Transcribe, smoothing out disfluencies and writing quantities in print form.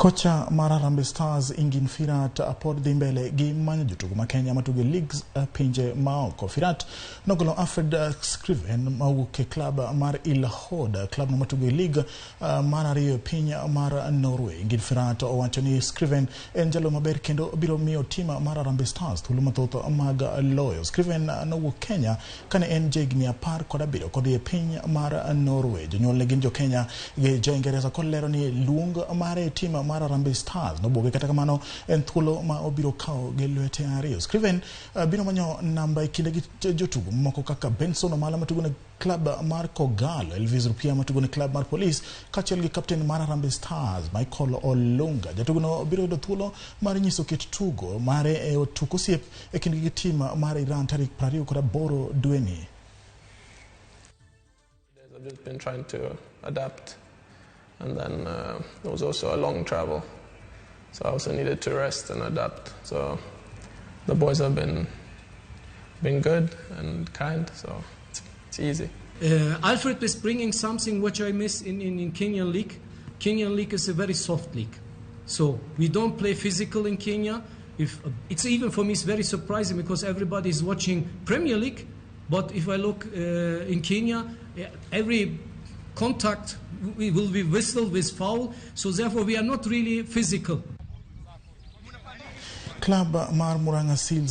Kocha mar Harambee Stars Engin Firat pod dhi mbele gi manyo jotugo ma Kenya matugo leagues pinje maoko. Firat nogolo Alfred Scriven mawuok e klab mar Ilhod, klab no matugo e league mar ariyo piny mar Norway. Engin Firat owacho ni Scriven en jalo maber kendo biro miyo tim mar Harambee Stars thuolo mathoth mag loyo. Scriven nowuok Kenya kane en jahigni 17 kodhi e piny mar Norway. Jonyuolne gin jo Kenya gi jo Ingereza kolero ni luong mare tim mar Harambee Stars nobuoge kata kamano en thuolo ma obiro kawo gi lwete ariyo. Scriven biro manyo namba e kinde gi jotugo moko kaka Benson Omala matugo ne klab mar Kogalo, Elvis Rupia matugo ne klab mar Police, kachiel gi kapten mar Harambee Stars Michael Olunga. Jatugo no biro yudo thuolo mar nyiso kit tugo mare e tuk osiep e kinde gi tim mar Iran tarik 28 dweni. I've just been trying to adapt. And then there was also a long travel, so I also needed to rest and adapt. So the boys have been good and kind, so it's easy. Alfred is bringing something which I miss in Kenyan League. Kenyan League is a very soft league, so we don't play physical in Kenya. It's even for me, it's very surprising because everybody is watching Premier League, but if I look in Kenya, every contact we will be whistled with foul, so therefore we are not really physical. Club mar Murang'a Seals